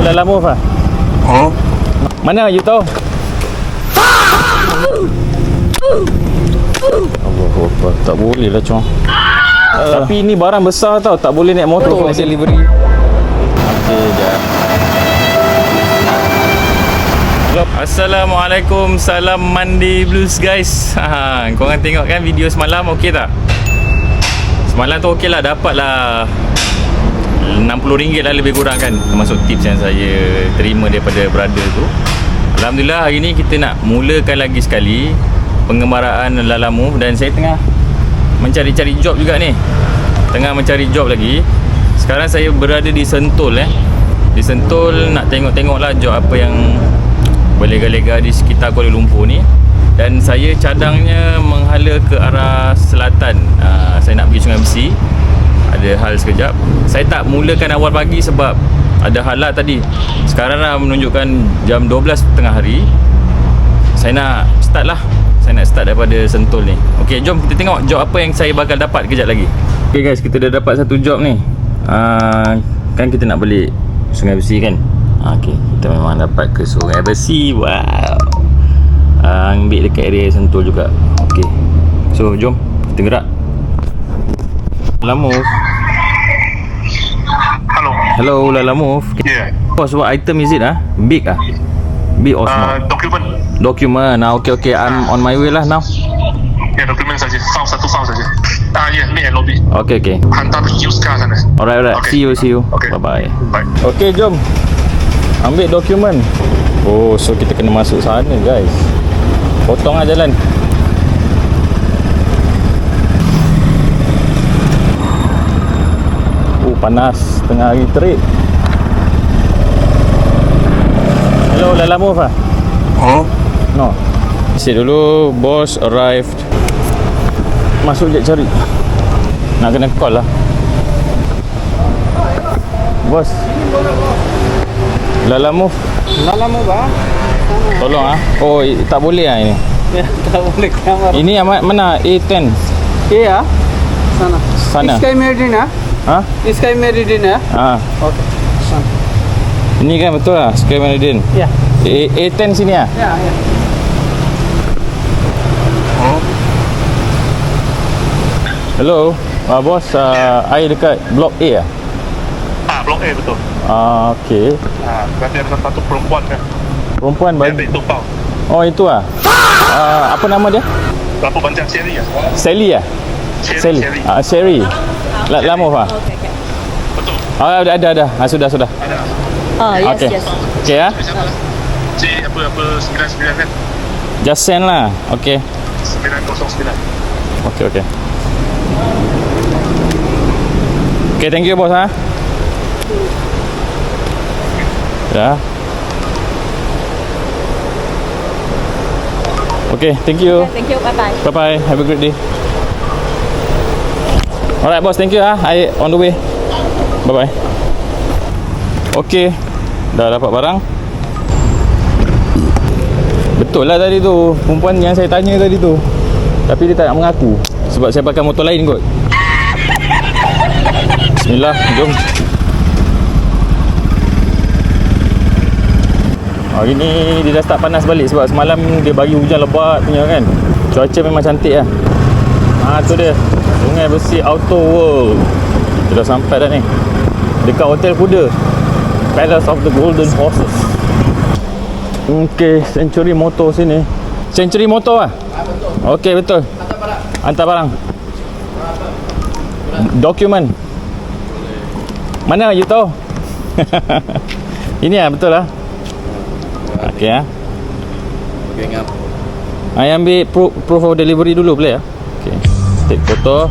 Lala Move lah. Mana you tahu? Allah, tak boleh lah cong. Tapi ini barang besar tau, tak boleh naik motor for delivery. Okey, jap. Assalamualaikum, salam mandi blues guys. Korang tengok kan video semalam, okey tak? Semalam tu okey lah, dapat lah RM60 lah lebih kurang kan, termasuk tips yang saya terima daripada brother tu. Alhamdulillah hari ni kita nak mulakan lagi sekali pengembaraan Lala Move. Dan saya tengah mencari-cari job juga ni, tengah mencari job lagi. Sekarang saya berada di Sentul di Sentul, nak tengok-tengok lah job apa yang berlega-lega di sekitar Kuala Lumpur ni. Dan saya cadangnya menghala ke arah selatan. Saya nak pergi Sungai Besi, ada hal sekejap. Saya tak mulakan awal pagi sebab ada hal lah tadi. Sekarang dah menunjukkan jam 12 tengah hari. Saya nak start lah, saya nak start daripada Sentul ni. Ok, jom kita tengok job apa yang saya bakal dapat kejap lagi. Ok guys, kita dah dapat satu job ni. Kan kita nak balik Sungai Besi kan. Ok, kita memang dapat ke Sungai Besi. Wow, ambil dekat area Sentul juga. Ok, so jom kita gerak. Lala Move. Hello, Lala Move. Yeah. Boss, what item is it? Big big or small? Document. Okay. I'm on my way lah now. Ya, dokumen saja. Satu file saja. Ya, main and lobby. Okay. Hantar pergi used car sana. Alright. Okay. See you. Okay. Bye. Bye. Okay, jom ambil dokumen. Oh, so kita kena masuk sana guys. Potong lah jalan. Panas tengah hari terik. Hello, Lala Move No. Sit dulu, boss arrived. Masuk je cari. Nak kena call lah. Bos, Lala Move tolong Oh, tak boleh ini. Ya, tak boleh kamera. Ini mana? A10. Ya. Sana. Sky Meridian Sky Meridian Okay. Sana. Ini kan betul lah, Sky Meridian. Ya. A10 sini lah. Ya. Hello, bos, I dekat Blok A Blok A betul. Okay. Nanti ada satu perempuan kan. Perempuan Dia bagi. ambil tumpang. Oh, itu apa nama dia? Berapa banjang Sherry ya? Sally Sally. Sherry. Lama Okay. Betul. Ada. Sudah. Yes, Okay. yes. Okay C apa 99 kan? Just send lah. Okay. 909. Okay. Okay, thank you bos Ya. Okay, thank you. Thank you. Bye-bye. Bye-bye. Have a great day. Alright boss, thank you I on the way. Bye-bye. Okay, dah dapat barang. Betul lah tadi tu, perempuan yang saya tanya tadi tu. Tapi dia tak nak mengaku sebab saya pakai motor lain kot. Bismillah, jom. Hari ni dia dah start panas balik sebab semalam dia bagi hujan lebat punya kan. Cuaca memang cantik lah. Tu dia, Sungai Besi Auto World. Kita dah sampai dah ni, dekat Hotel Kuda, Palace of the Golden Horses. Okay, Century Motor sini. Century Motor lah? Betul. Okay, betul. Hantar barang. Dokumen. Mana you tahu? Ini betul lah. Okay Okay, ngap. I ambil proof of delivery dulu boleh Okay, take photo.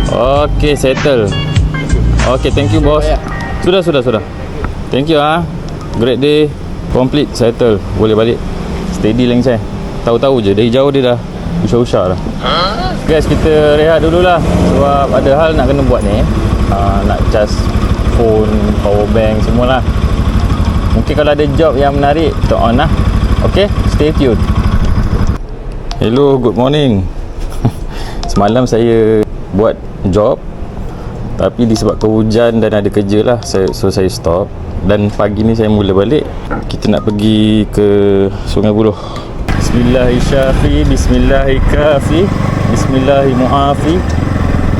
Okay, settle. Okay, thank you boss. Sudah. Thank you Great day. Complete, settle. Boleh balik. Steady lang saya. Tahu-tahu je dari jauh dia dah usah-usah dah. Guys, kita rehat dululah sebab ada hal nak kena buat ni. Nak charge phone, power bank semualah. Mungkin kalau ada job yang menarik, kita on lah. Okay, stay tuned. Hello, good morning. Semalam saya buat job, tapi disebabkan hujan dan ada kerja lah, so saya stop. Dan pagi ni saya mula balik. Kita nak pergi ke Sungai Buloh. Bismillahirrahmanirrahim. Bismillahirrahmanirrahim. Bismillahirrahmanirrahim.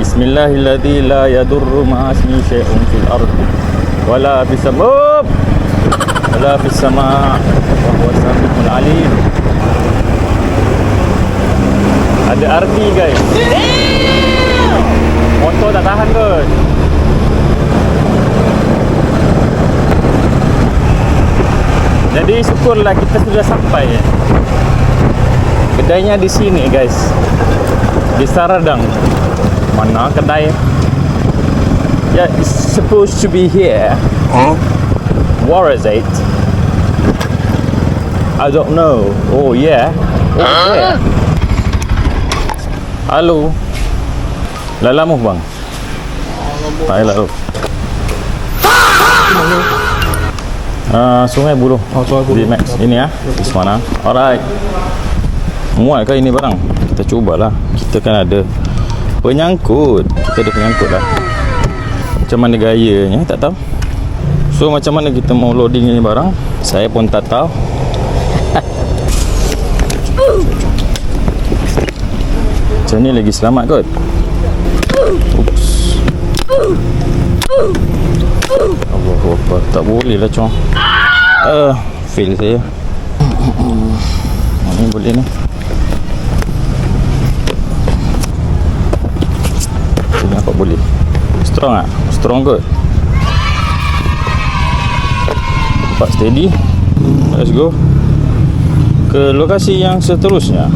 Bismillahilladzi la yadurru ma'asmi syai'un fil ardi wala fis sama' wala fis sama' wa huwa samiul alim. Ada RT guys. Motor tak tahan kot. Jadi syukurlah kita sudah sampai. Kedainya di sini guys, di Saradang. Mana kedai? Yeah, it's supposed to be here. Huh? Where is it? I don't know. Oh yeah. Oh yeah. Halo. Lalamu bang. Tak lalu. Sungai Buloh. Oh, Sungai Buloh. Max. Ini ya. Di mana? Alright. Muat ke ini barang? Kita cubalah. Kita kan ada penyangkut. Kita ada penyangkut lah. Macam mana gayanya tak tahu. So macam mana kita mau loading ini barang, saya pun tak tahu. Macam ni lagi selamat kot. Oops. Allahu Akbar. Tak boleh lah cong. Fail saya. Ni boleh ni. Nampak boleh. Strong tak? Strong kot. Nampak steady. Let's go ke lokasi yang seterusnya.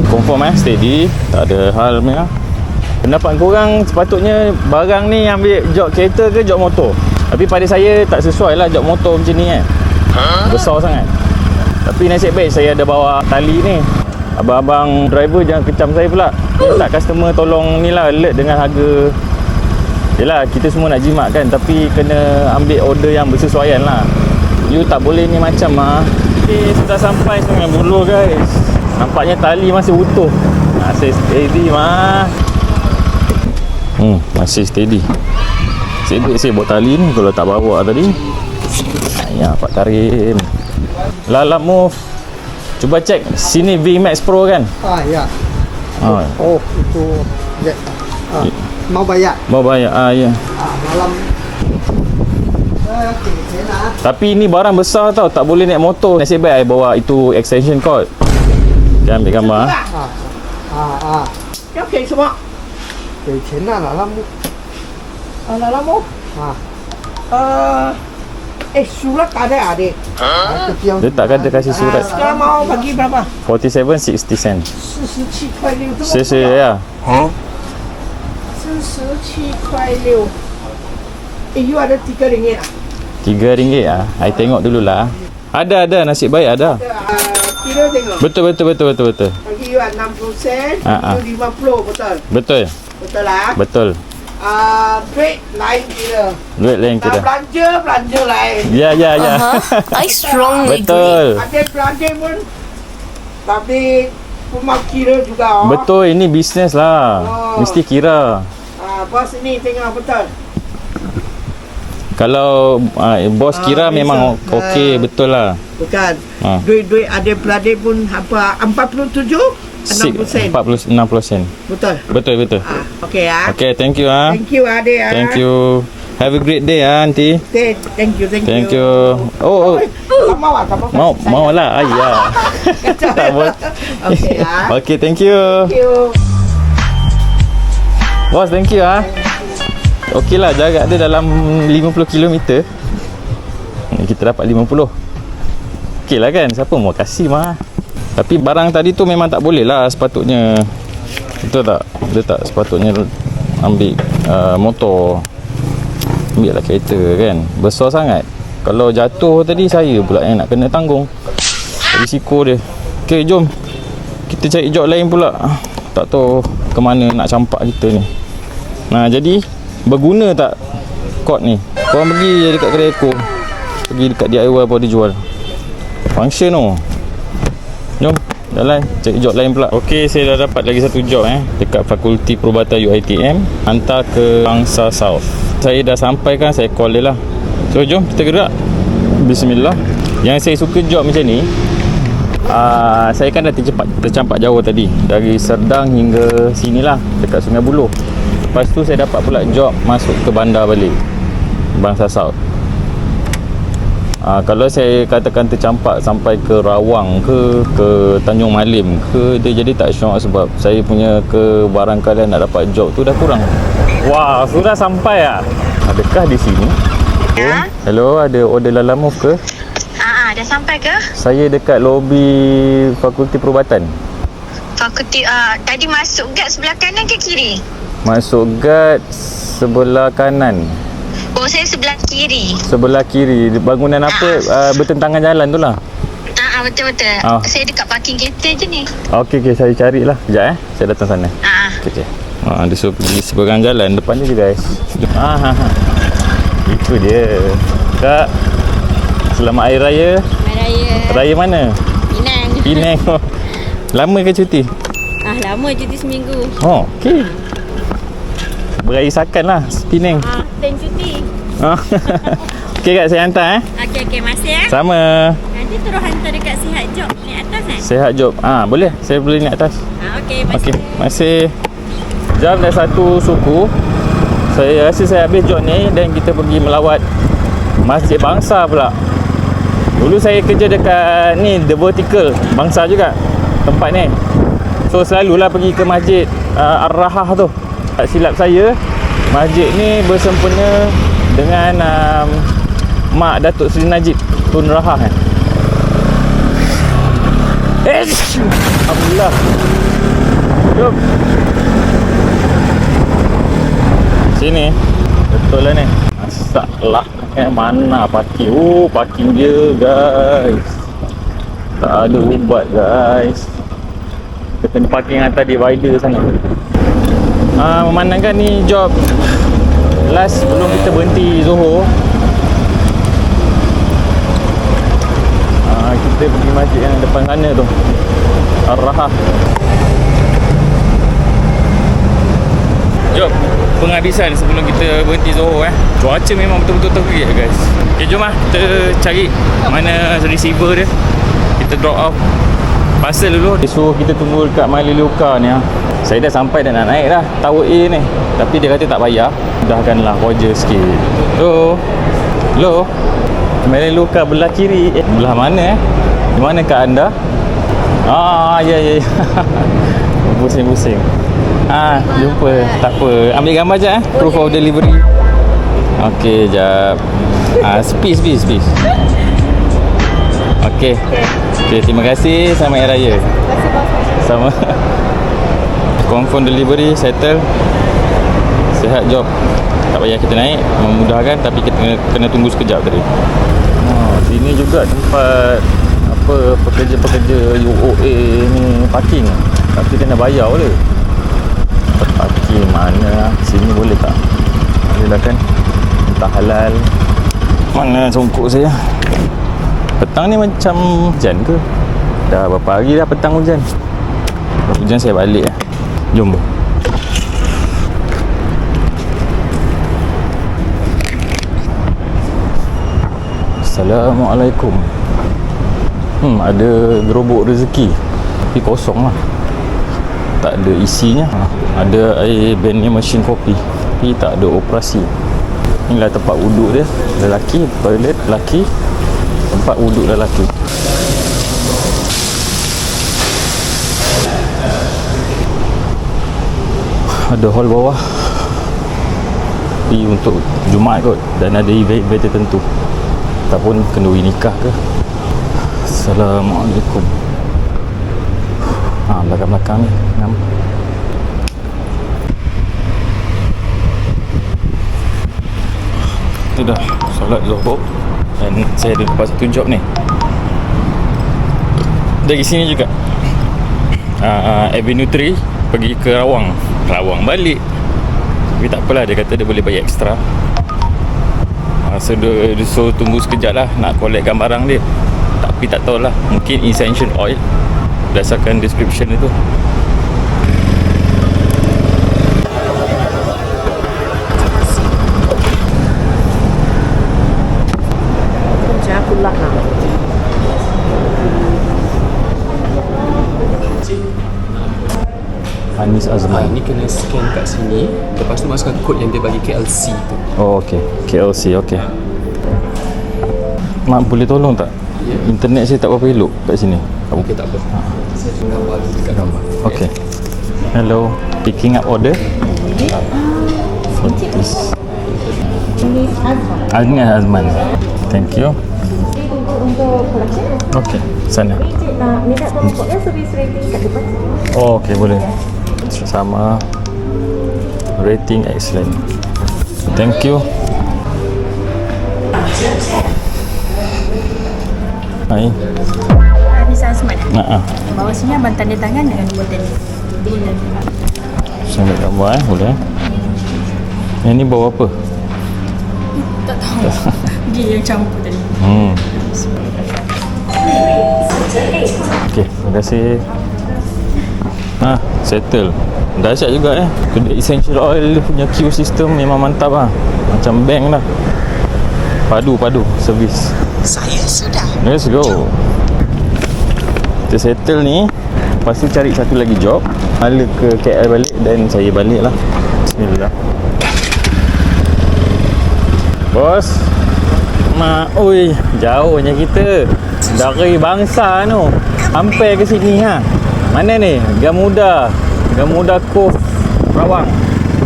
Confirm steady. Tak ada hal punya. Pendapat korang sepatutnya barang ni ambil jog kereta ke jog motor? Tapi pada saya tak sesuai lah jog motor macam ni kan. Besar sangat. Tapi nasib baik saya ada bawa tali ni. Abang-abang driver jangan kecam saya pula. Minta customer tolong ni lah alert dengan harga. Yelah kita semua nak jimat kan, tapi kena ambil order yang bersesuaian lah. You tak boleh ni macam Okay, sudah sampai Sungai Buloh guys. Nampaknya tali masih utuh. Masih steady masih steady. Sebab saya bawa tali ni, kalau tak bawa tadi ya Pak Karim. Lala move. Cuba cek sini VMAX Pro kan? Ya. Oh, itu ya. Mau bayar. Ya. Malam. Tapi ini barang besar tau, tak boleh naik motor. Nasib baik I bawa itu extension cord. Kita ambil gambar. 要给什么？给钱呐，老木。老木。surat ada adik. Dia tak kata kasih surat. Sekarang mau bagi berapa? 47.60 sen. 47.6. Ya. 47.6. You ada 3 ringgit ah? 3 ringgit ah. I tengok dululah. Ada nasib baik ada. Kira tengok. Betul. Bagi you 60 sen, you 50 betul. Betul lah. Betul. Duit lain kira. Duit lain kira. Belanja lain. Ya. I strongly Betul. Ada belanja pun, tapi mau kira juga. Betul, ini bisnes lah. Mesti kira. Bos ini tengok betul. Kalau bos kira memang okey, betul lah. Bukan. Duit ada belanja pun apa 47? 60 sen. 60 sen. Betul. Okey ya. Okay, thank you Thank you adik Thank you. Have a great day auntie. Thank you. Oh. Mau lah. Ayah. Tak boleh. Okey ya. Okay, thank you. Bos, thank you Okey lah, jarak dia dalam 50 km. Kita dapat 50. Okey lah kan, siapa mau kasih Tapi barang tadi tu memang tak boleh lah sepatutnya. Betul tak? Dia tak sepatutnya ambil motor. Ambil lah kereta kan. Besar sangat. Kalau jatuh tadi saya pula yang nak kena tanggung risiko dia. Okay, jom kita cari job lain pula. Tak tahu ke mana nak campak kita ni. Nah, jadi berguna tak cord ni? Korang pergi dekat kedai Eko, pergi dekat DIY apa dia jual. Function tu. Jom jalan cari job lain pula. Okey, saya dah dapat lagi satu job dekat Fakulti Perubatan UiTM, hantar ke Bangsar South. Saya dah sampai kan, saya call dia lah. So jom kita gerak. Bismillah. Yang saya suka job macam ni, saya kan dah tercampak jauh tadi, dari Serdang hingga sinilah, dekat Sungai Buloh. Lepas tu saya dapat pula job masuk ke bandar balik, Bangsa South. Kalau saya katakan tercampak sampai ke Rawang ke Tanjung Malim ke, dia jadi tak syok sebab saya punya kebarangkalian nak dapat job tu dah kurang. Wah, sudah sampai ah. Adakah di sini? Ya. Hello, ada order Lalamove ke? Dah sampai ke? Saya dekat lobi Fakulti Perubatan. Fakulti tadi masuk guard sebelah kanan ke kiri? Masuk guard sebelah kanan. Oh, saya sebelah kiri. Sebelah kiri. Bangunan apa bertentangan jalan tu lah. Betul-betul. Saya dekat parking kereta je ni. Okey, saya carilah. Sekejap saya datang sana. Okey. Dia suruh pergi seberang jalan depan je guys. Itu dia. Kak, selamat Hari Raya. Raya. Raya mana? Penang. Penang. Lama ke cuti? Lama cuti seminggu. Oh, okey. Berayasakan lah Penang. Time cuti. Okey Kak, saya hantar Okey, masih ya. Sama. Nanti terus hantar dekat Sihat Job naik atas kan? Sihat Job. Boleh. Saya boleh naik atas. Okey, masih. Okey, masih. Jam dah 1 suku. Saya rasa saya habis job ni dan kita pergi melawat Masjid Bangsa pula. Dulu saya kerja dekat ni The Vertical Bangsa juga tempat ni. So selalulah pergi ke Masjid Ar-Rahah tu. Tak silap saya, masjid ni bersempena dengan Mak Datuk Seri Najib Tun Rahah kan. Alhamdulillah. Jom. Sini. Betul lah ni. Masalah mana parking. Parking dia guys. Tak ada ubat guys. Kita kena parking atas divider sana. Memandangkan ni job last sebelum kita berhenti Johor. Kita pergi masjid yang depan sana tu, Ar-Rahah. Jom, penghabisan sebelum kita berhenti Johor Cuaca memang betul-betul terik guys. Okay, jom lah kita cari mana receiver dia. Kita drop off parcel dulu. Dia suruh kita tunggu dekat Maliluka ni Saya dah sampai dan nak naik dah Tower A ni. Tapi dia kata tak payah. Mudahkanlah Roger sikit. Hello Maliluka belah kiri. Belah mana Di mana kat anda? Ya. Pusing-pusing. Jumpa. Tak apa. Ambil gambar je Proof of delivery. Okey, jap. Space. Okey. Terima kasih. Selamat Hari Raya. Sama. Confirm delivery, settle. Sihat Job. Tak payah kita naik, memudahkan, tapi kita kena tunggu sekejap tadi. Sini juga tempat pekerja-pekerja UOA ni parking. Tapi kena bayar boleh. Parking mana? Sini boleh tak? Boleh lah kan? Entah halal. Mana songkok saya? Petang ni macam hujan ke? Dah berapa hari dah petang hujan. Hujan saya balik Jom. Assalamualaikum. Ada gerobok rezeki tapi kosong lah. Tak ada isinya. Ada air vending machine kopi tapi tak ada operasi. Inilah tempat wuduk dia. Lelaki, toilet lelaki, tempat wuduk lelaki. Ada hall bawah tapi untuk Jumaat kot. Dan ada event-event tertentu ataupun kenduri nikah ke. Assalamualaikum. Belakang-belakang ni itu dah solat Zuhur dan saya ada lepas satu job ni. Dari sini juga Avenue 3 pergi ke Rawang balik. Tapi tak apalah, dia kata dia boleh bayar ekstra. So dia suruh tunggu sekejap lah nak collectkan barang dia. Tapi tak tahulah, mungkin essential oil berdasarkan description itu. belakang. Anis Azman. Ni kena scan kat sini. Lepas tu masukkan kod yang dia bagi KLC tu. Oh, okey. KLC, okey. Mak boleh tolong tak? Internet saya tak berapa elok kat sini. Okey, tak apa. Saya gambar dekat gambar. Okey. Hello. Picking up order. For this. Anis Azman. Thank you. Okey, sana. Minta tolong buatkan servis rating kat depan. Oh, okey, boleh. Sama. Rating excellent. Thank you. Hai. Nisa Asman. Nah, Bawah sini abang tanda tangan dengan nombor telefon. saya ambil gambar boleh. Yang ni bawa apa? Tak tahu. Dia yang campur tadi. Okey, terima kasih. Settle. Dahsyat juga Kedai Essential Oil punya queue system memang mantap macam bank lah. Padu servis. Saya sudah. Let's go. Kita settle ni. Lepas tu cari satu lagi job. Hala ke KL balik dan saya balik lah. Bismillah. Bos. Oi, jauhnya kita. Dari bangsa tu. Sampai ke sini Mana ni? Gamuda Cove Rawang.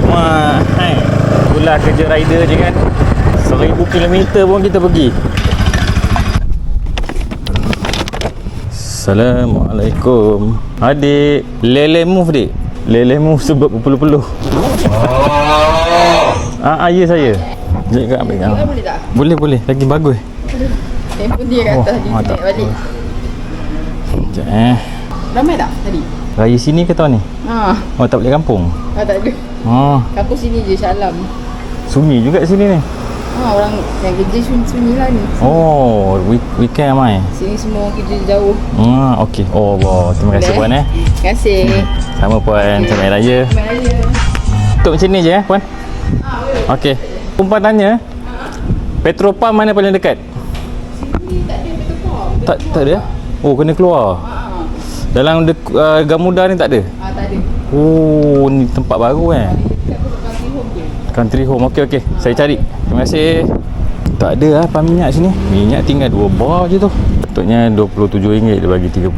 Hai. Itulah kerja rider je kan. 1000 kilometer pun kita pergi. Assalamualaikum. Adik, lele move dik. Lele move sebab berpeluh-peluh. Ya saya. Sekejap kak ambil gambar. Boleh tak? Boleh. Lagi bagus. Handphone dia kat atas dia tak. balik. Sekejap Ramai tak tadi? Raya sini ke tahun ni? Oh, tak balik kampung? Tak ada. Kampung sini je Syalam. Sunyi juga sini ni. Orang yang kerja sunyi lah ni. Oh, weekend ramai. Sini semua kerja jauh. Okey. Oh, wow. Terima kasih puan Terima kasih. Sama puan. Selamat Hari Raya. Selamat Raya. Tuk macam ni je puan. Okey. Puan tanya, Petropam mana paling dekat? Sini tak ada petrol. Tak ada? Oh, kena keluar. Dalam Gamuda ni tak ada? Tak ada. Oh, ni tempat baru Country Home. Okey. Saya cari. Terima kasih. Tak ada pam minyak sini. Minyak tinggal 2 bar je tu. Patutnya RM27 dia bagi 30.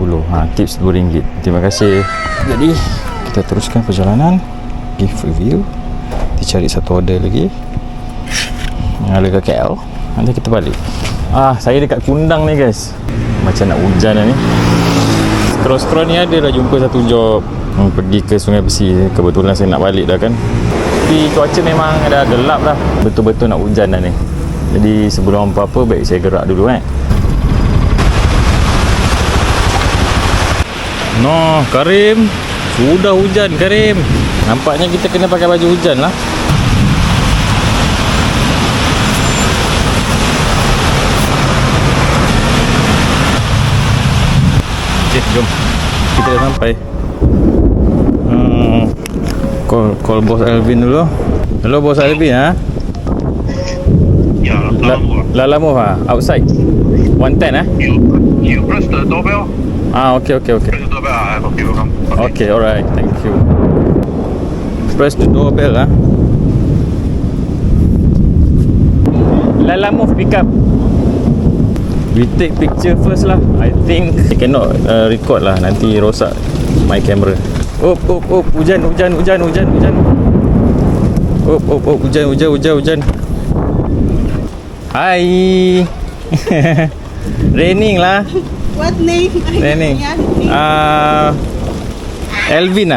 Tips RM2. Terima kasih. Jadi, kita teruskan perjalanan. Gift review. Kita cari satu order lagi. Yang ada ke KL. Nanti kita balik. Saya dekat Kundang ni guys. Macam nak hujan ni. Scroll ni ada dah jumpa satu job pergi ke Sungai Besi. Kebetulan saya nak balik dah kan. Tapi cuaca memang dah gelap dah. Betul-betul nak hujan dah ni. Jadi sebelum apa-apa baik saya gerak dulu Karim. Sudah hujan Karim. Nampaknya kita kena pakai baju hujan lah. Jom. Kita dah sampai. Call Bos Alvin dulu. Hello Bos Alvin Ya, Lala move outside 110 You press the doorbell. Okay. Press the doorbell. Okay, welcome. Okay, alright, thank you. Press the doorbell Lala move pick up. We take picture first lah. I think I cannot record lah. Nanti rosak my camera. Hujan. Hujan. Hujan. Hai. Raining lah. What name? Raining. Elvin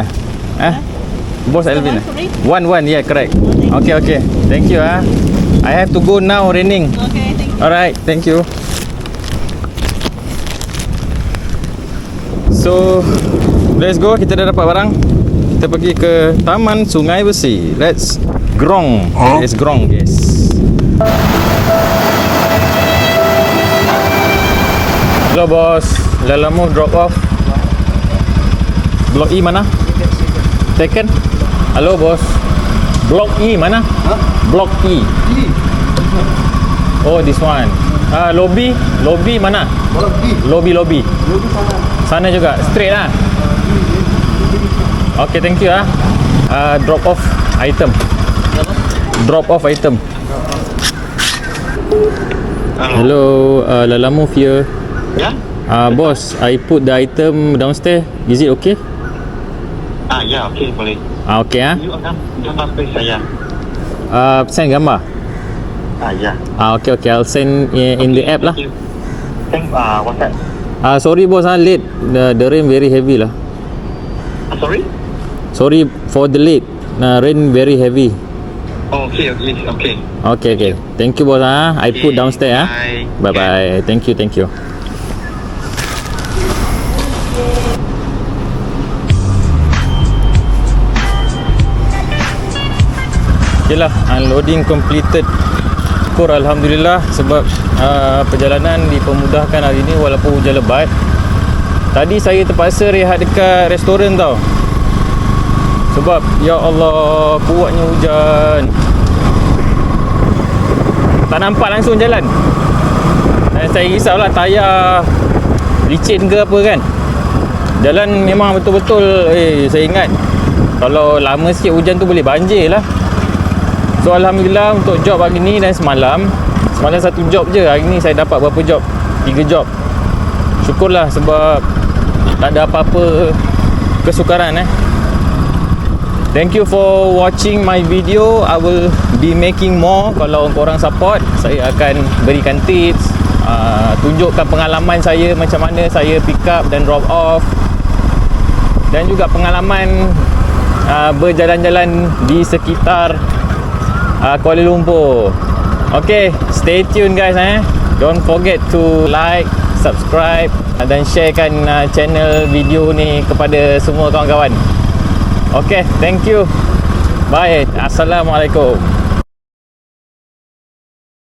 Bos Elvin One, yeah, correct. Okay. Thank you I have to go now, raining. Okay, thank you. Alright, thank you. So, let's go. Kita dah dapat barang. Kita pergi ke Taman Sungai Besi. Let's grong. Let's grong, guys. Hello, boss. Lalamu drop off. Blok E mana? Taken. Hello, boss. Blok E mana? Blok E. Oh, this one. Lobby mana? Lobby. Sana juga. Straight lah. Okay, thank you drop off item. Hello, Lalamove here. Yeah? Boss, I put the item downstairs. Is it okay? Ya, okey, boleh. Okay You gambar space saya. Send gambar. Ya. Okay, I'll send in the app lah. Thank WhatsApp. Sorry boss, late. The rain very heavy lah. Sorry? Sorry for the late. Rain very heavy. Oh, okay. Okay. Thank you boss. I put downstairs. Bye. Thank you. Okay lah, unloading completed. Syukur Alhamdulillah sebab perjalanan dipermudahkan hari ni walaupun hujan lebat. Tadi saya terpaksa rehat dekat restoran tau. Sebab ya Allah, kuatnya hujan. Tak nampak langsung jalan. Dan saya risaulah tayar licin ke apa kan. Jalan memang betul-betul saya ingat kalau lama sikit hujan tu boleh banjir lah. So Alhamdulillah untuk job hari ni dan semalam satu job je. Hari ni saya dapat berapa job? 3 job. Syukurlah sebab tak ada apa-apa kesukaran Thank you for watching my video. I will be making more. Kalau korang support, saya akan berikan tips, tunjukkan pengalaman saya macam mana saya pick up dan drop off, dan juga pengalaman berjalan-jalan di sekitar Kuala Lumpur. Okay, stay tune guys. Don't forget to like, subscribe dan sharekan channel video ni kepada semua kawan-kawan. Okay, thank you. Bye. Assalamualaikum.